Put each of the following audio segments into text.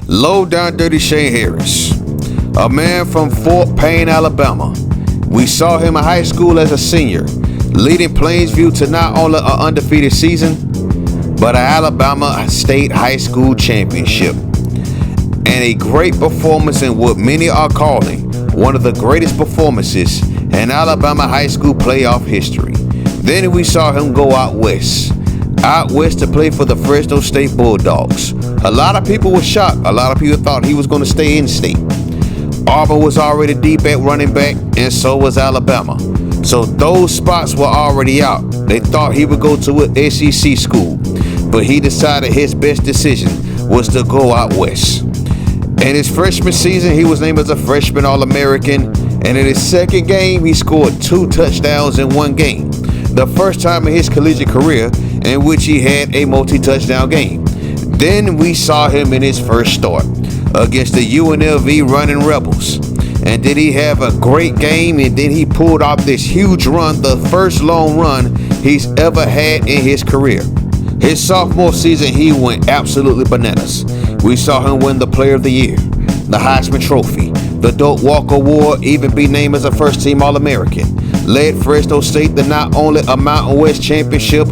Low down dirty Shane Harris, a man from Fort Payne, Alabama. We saw him in high school as a senior, leading Plainsview to not only an undefeated season, but an Alabama State High School championship, and a great performance in what many are calling one of the greatest performances in Alabama high school playoff history. Then we saw him go out west to play for the Fresno State Bulldogs. A lot of people were shocked. A lot of people thought he was going to stay in state. Auburn was already deep at running back, and so was Alabama. So those spots were already out. They thought he would go to an SEC school, but he decided his best decision was to go out west. In his freshman season, he was named as a freshman All-American, and in his second game, he scored 2 touchdowns in one game. The first time in his collegiate career in which he had a multi-touchdown game. Then we saw him in his first start against the UNLV Running Rebels. And did he have a great game? And then he pulled off this huge run, the first long run he's ever had in his career. His sophomore season, he went absolutely bananas. We saw him win the Player of the Year, the Heisman Trophy, the Doak Walker Award, even be named as a first-team All-American. Led Fresno State to not only a Mountain West championship,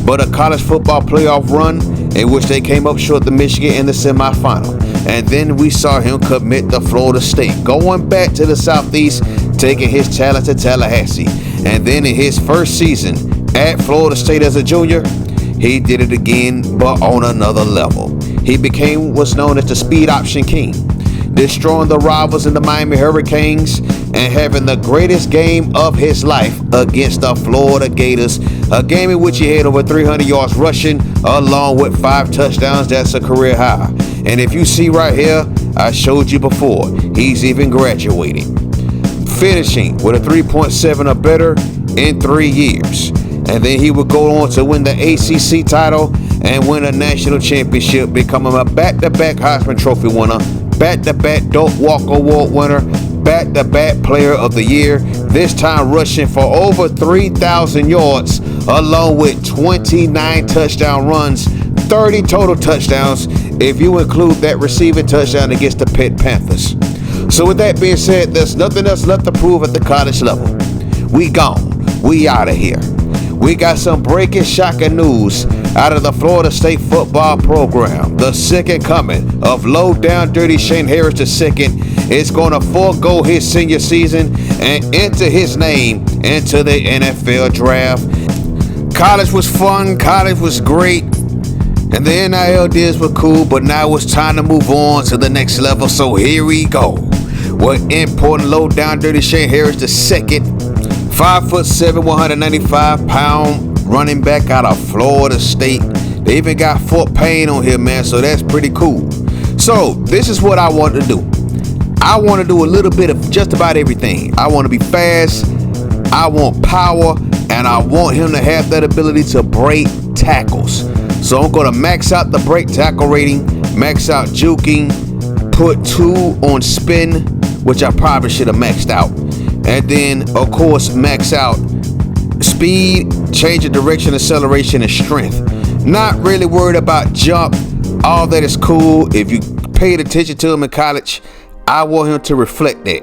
but a college football playoff run in which they came up short to Michigan in the semifinal. And then we saw him commit to Florida State, going back to the Southeast, taking his talent to Tallahassee. And then in his first season at Florida State as a junior, he did it again, but on another level. He became what's known as the Speed Option King, destroying the rivals in the Miami Hurricanes and having the greatest game of his life against the Florida Gators, a game in which he had over 300 yards rushing along with 5 touchdowns. That's a career high. And if you see right here, I showed you before, he's even graduating, finishing with a 3.7 or better in 3 years. And then he would go on to win the ACC title and win a national championship, becoming a back-to-back Heisman Trophy winner, back-to-back Doak Walker Award winner, back-to-back Player of the Year, this time rushing for over 3,000 yards, along with 29 touchdown runs, 30 total touchdowns, if you include that receiving touchdown against the Pitt Panthers. So with that being said, there's nothing else left to prove at the college level. We gone. We out of here. We got some breaking, shocking news out of the Florida State football program. The second coming of low down dirty Shane Harris II is going to forego his senior season and enter his name into the NFL draft. College was fun. College was great. And the NIL deals were cool, but now it's time to move on to the next level. So here we go. We're importing low down dirty Shane Harris II, 5'7", 195-pound running back out of Florida State. They even got Fort Payne on here, man, so that's pretty cool. So this is what I want to do. I want to do a little bit of just about everything. I want to be fast, I want power, and I want him to have that ability to break tackles. So I'm going to max out the break tackle rating, max out juking, put 2 on spin, which I probably should have maxed out. And then, of course, max out speed, change of direction, acceleration, and strength. Not really worried about jump. All that is cool. If you paid attention to him in college, I want him to reflect that.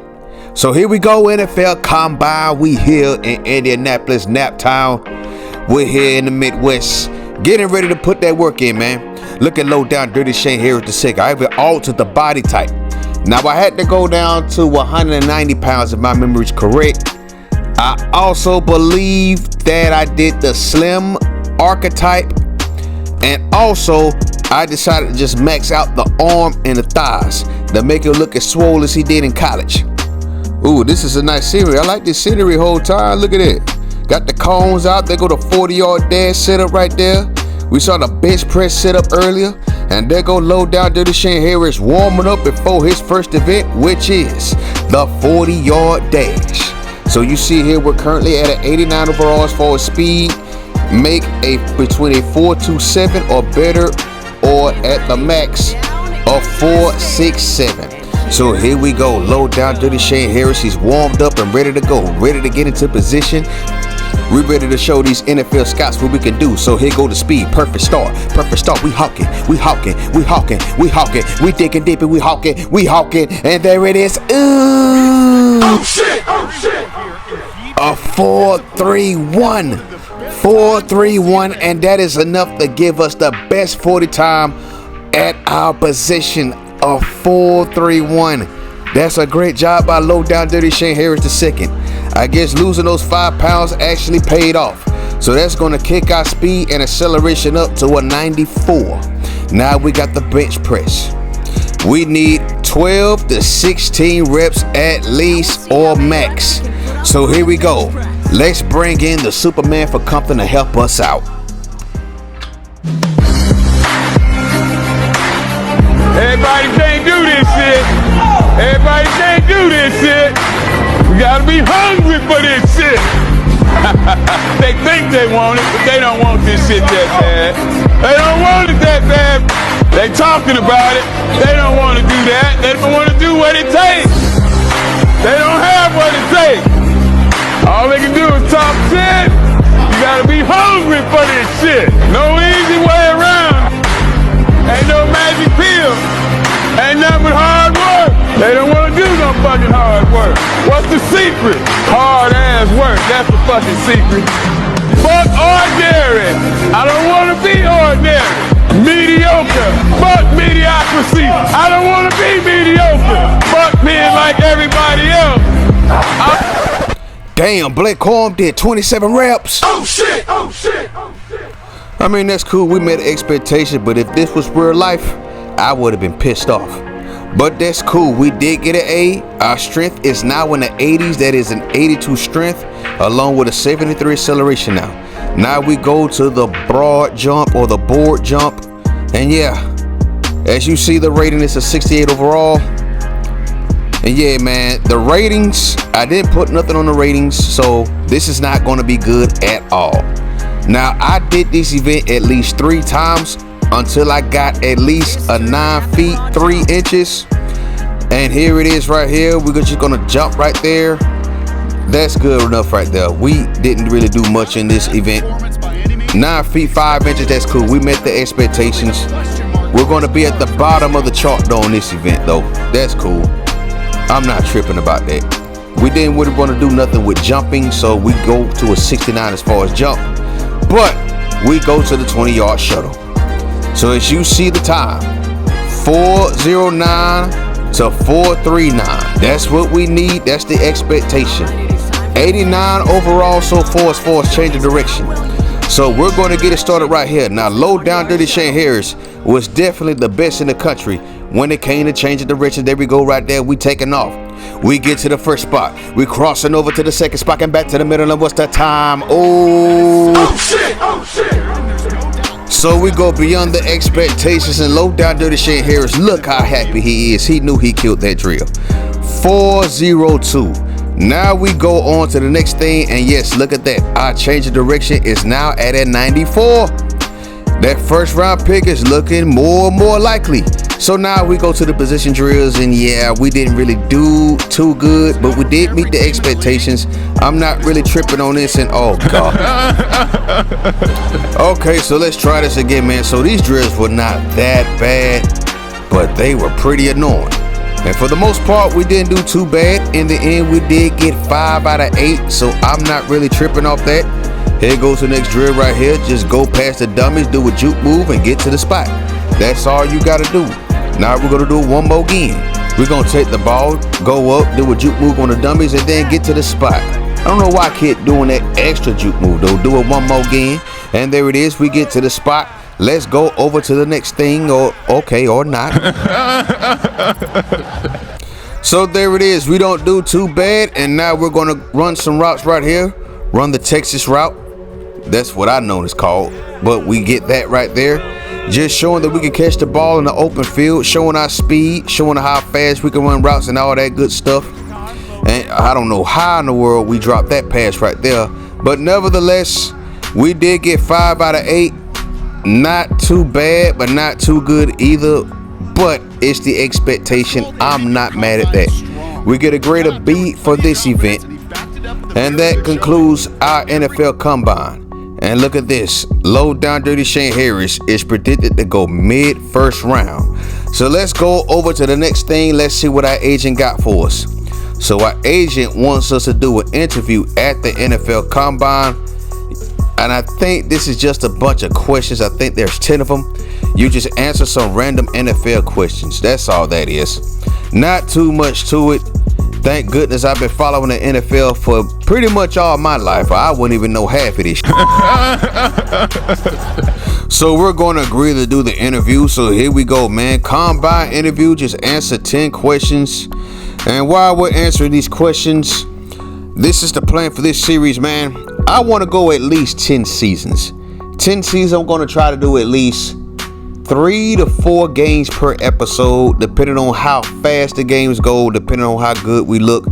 So here we go, NFL Combine. We here in Indianapolis, Naptown. We're here in the Midwest, getting ready to put that work in, man. Look at low down dirty Shane Harris II. I even altered the body type. Now, I had to go down to 190 pounds if my memory is correct. I also believe that I did the slim archetype. And also, I decided to just max out the arm and the thighs to make it look as swole as he did in college. Ooh, this is a nice scenery. I like this scenery whole time. Look at it. Got the cones out. They go to 40-yard dash setup right there. We saw the bench press setup earlier. And there go low down dirty Shane Harris warming up before his first event, which is the 40-yard dash. So you see here, we're currently at an 89 overall as far as speed. Make a between a 4.27 or better, or at the max of 4.67. So here we go, low down dirty Shane Harris. He's warmed up and ready to go, ready to get into position. We ready to show these NFL scouts what we can do. So here go the speed, perfect start, we hawking, we digging deep and we hawking, and there it is. Ooh. Oh shit! A 4.31, 4.31, and that is enough to give us the best 40 time at our position. A 4.31. That's a great job by Low Down Dirty Shane Harris II. I guess losing those 5 pounds actually paid off. So that's going to kick our speed and acceleration up to a 94. Now we got the bench press. We need 12 to 16 reps at least or max. So here we go. Let's bring in the Superman for Compton to help us out. Everybody can't do this shit. Everybody can't do this shit. We gotta be hungry for this shit. They think they want it, but they don't want this shit that bad. They don't want it that bad. They talking about it. They don't want to do that. They don't want to do what it takes. They don't have what it takes. All they can do is talk shit. You gotta be hungry for this shit. No easy way around. Ain't no magic pill. Ain't nothing but hard work. They don't want to do no fucking hard work. What's the secret? Hard ass work. That's the fucking secret. Fuck ordinary. I don't want to be ordinary. Mediocre. Fuck mediocrity. I don't want to be mediocre. Fuck being like everybody else. Damn, Blake Corum did 27 reps. Oh shit. I mean, that's cool. We met expectations, but if this was real life, I would have been pissed off. But that's cool. We did get an A. Our strength is now in the 80s. That is an 82 strength, along with a 73 acceleration now. Now we go to the broad jump or the board jump. And yeah, as you see, the rating is a 68 overall. And yeah, man, the ratings, I didn't put nothing on the ratings, so this is not going to be good at all. Now, I did this event at least 3 times until I got at least a 9 feet 3 inches. And here it is right here. We're just going to jump right there. That's good enough right there. We didn't really do much in this event. 9 feet 5 inches, that's cool. We met the expectations. We're going to be at the bottom of the chart though on this event though. That's cool. I'm not tripping about that. We didn't really want to do nothing with jumping, so we go to a 69 as far as jump. But we go to the 20-yard shuttle. So as you see the time, 4.09 to 4.39. That's what we need. That's the expectation. 89 overall so far as change of direction. So we're going to get it started right here. Now, Low Down Dirty Shane Harris was definitely the best in the country when it came to changing direction. There we go right there. We taking off. We get to the first spot. We crossing over to the second spot and back to the middle. And what's the time? Oh shit. So we go beyond the expectations, and Low Down Dirty Shane Harris, look how happy he is. He knew he killed that drill. 4.02. Now we go on to the next thing, and yes, look at that. Our change of direction is now at a 94. That first round pick is looking more and more likely. So now we go to the position drills, and yeah, we didn't really do too good, but we did meet the expectations. I'm not really tripping on this, and oh god. Okay, so let's try this again, man. So these drills were not that bad, but they were pretty annoying. And for the most part, we didn't do too bad. In the end, we did get 5 out of 8, so I'm not really tripping off that. Here goes the next drill right here. Just go past the dummies, do a juke move, and get to the spot. That's all you gotta do. Now we're gonna do it one more again. We're gonna take the ball, go up, do a juke move on the dummies, and then get to the spot. I don't know why I keep doing that extra juke move though. Do it one more again, and there it is. We get to the spot. Let's go over to the next thing, or okay, or not. So there it is. We don't do too bad, and now we're gonna run some routes right here. Run the Texas route. That's what I know it's called, but we get that right there. Just showing that we can catch the ball in the open field, showing our speed, showing how fast we can run routes and all that good stuff. And I don't know how in the world we dropped that pass right there, but nevertheless, we did get 5 out of 8. Not too bad, but not too good either. But it's the expectation. I'm not mad at that. We get a grade of B for this event. And that concludes our NFL Combine. And look at this. Low down dirty Shane Harris is predicted to go mid-first round. So let's go over to the next thing. Let's see what our agent got for us. So our agent wants us to do an interview at the NFL Combine. And I think this is just a bunch of questions. I think there's 10 of them. You just answer some random NFL questions. That's all that is. Not too much to it. Thank goodness I've been following the NFL for pretty much all my life. I wouldn't even know half of this shit. So we're going to agree to do the interview. So here we go, man. Combine interview. Just answer 10 questions. And while we're answering these questions, this is the plan for this series, man. I want to go at least 10 seasons. 10 seasons, I'm going to try to do at least 3 to 4 games per episode, depending on how fast the games go, depending on how good we look,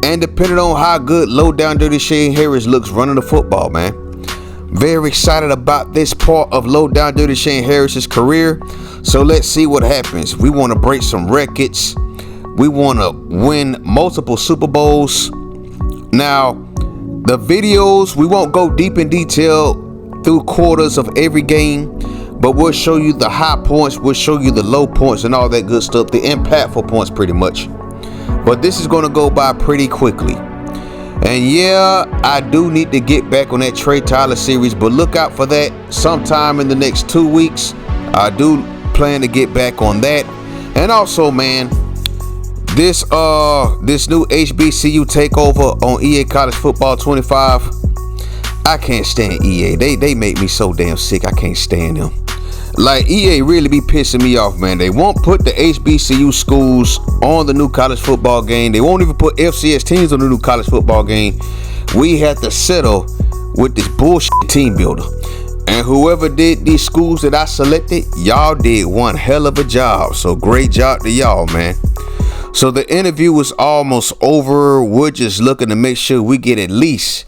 and depending on how good low down dirty Shane Harris looks running the football, man. Very excited about this part of low down dirty Shane Harris's career. So let's see what happens. We want to break some records. We want to win multiple Super Bowls. Now, the videos, we won't go deep in detail through quarters of every game, but we'll show you the high points, we'll show you the low points and all that good stuff, the impactful points pretty much. But this is going to go by pretty quickly. And yeah, I do need to get back on that Trey Tyler series, but look out for that sometime in the next 2 weeks. I do plan to get back on that. And also, man, this new HBCU takeover on EA College Football 25, I can't stand EA. They make me so damn sick. I can't stand them. Like, EA really be pissing me off, man. They won't put the HBCU schools on the new college football game. They won't even put FCS teams on the new college football game. We had to settle with this bullshit team builder. And whoever did these schools that I selected, y'all did one hell of a job. So great job to y'all, man. So the interview was almost over. We're just looking to make sure we get at least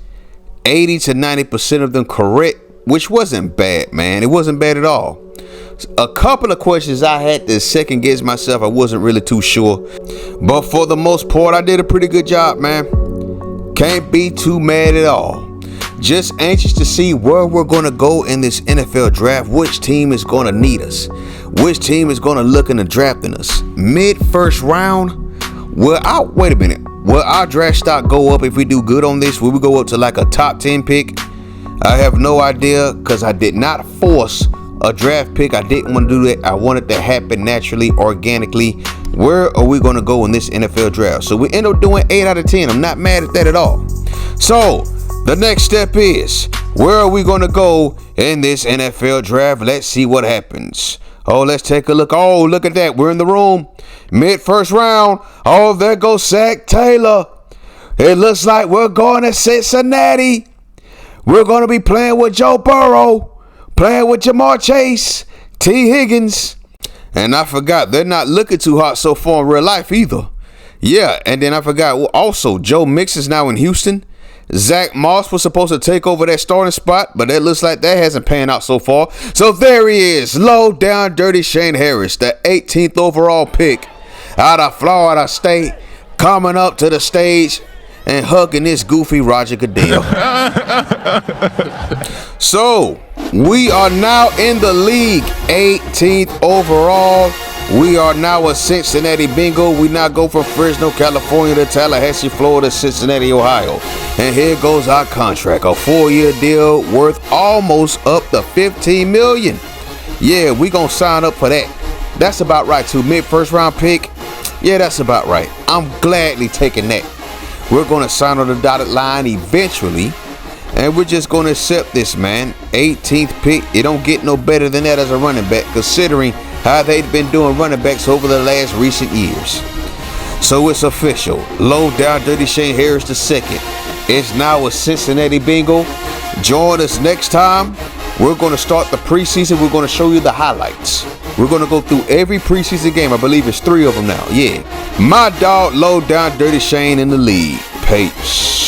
80 to 90% of them correct, which wasn't bad, man. It wasn't bad at all. A couple of questions I had to second guess myself. I wasn't really too sure. But for the most part, I did a pretty good job, man. Can't be too mad at all. Just anxious to see where we're going to go in this NFL draft. Which team is going to need us? Which team is going to look into drafting us? Mid-first round? Wait a minute. Will our draft stock go up if we do good on this? Will we go up to like a top 10 pick? I have no idea, because I did not force a draft pick. I didn't want to do that. I want it to happen naturally, organically. Where are we going to go in this NFL draft? So we end up doing 8 out of 10. I'm not mad at that at all. So the next step is, where are we going to go in this NFL draft? Let's see what happens. Oh, let's take a look. Oh, look at that. We're in the room. Mid-first round. Oh, there goes Zach Taylor. It looks like we're going to Cincinnati. We're going to be playing with Joe Burrow, playing with Jamar Chase, T. Higgins. And I forgot, they're not looking too hot so far in real life either. Yeah, and then I forgot, also, Joe Mixon is now in Houston. Zach Moss was supposed to take over that starting spot, but it looks like that hasn't panned out so far. So there he is, low down dirty Shane Harris, the 18th overall pick out of Florida State, coming up to the stage and hugging this goofy Roger Goodell. So we are now in the league, 18th overall. We are now a Cincinnati bingo. We now go from Fresno, California to Tallahassee, Florida, Cincinnati, Ohio. And here goes our contract, a 4-year deal worth almost up to $15 million. Yeah, we gonna sign up for that. That's about right too. Mid-first round pick. Yeah, that's about right. I'm gladly taking that. We're gonna sign on the dotted line eventually. And we're just gonna accept this, man. 18th pick. It don't get no better than that as a running back, considering how they've been doing running backs over the last recent years. So it's official. Low down dirty Shane Harris II. It's now a Cincinnati bingo. Join us next time. We're going to start the preseason. We're going to show you the highlights. We're going to go through every preseason game. I believe it's 3 of them now. Yeah. My dog, low down dirty Shane in the league. Peace.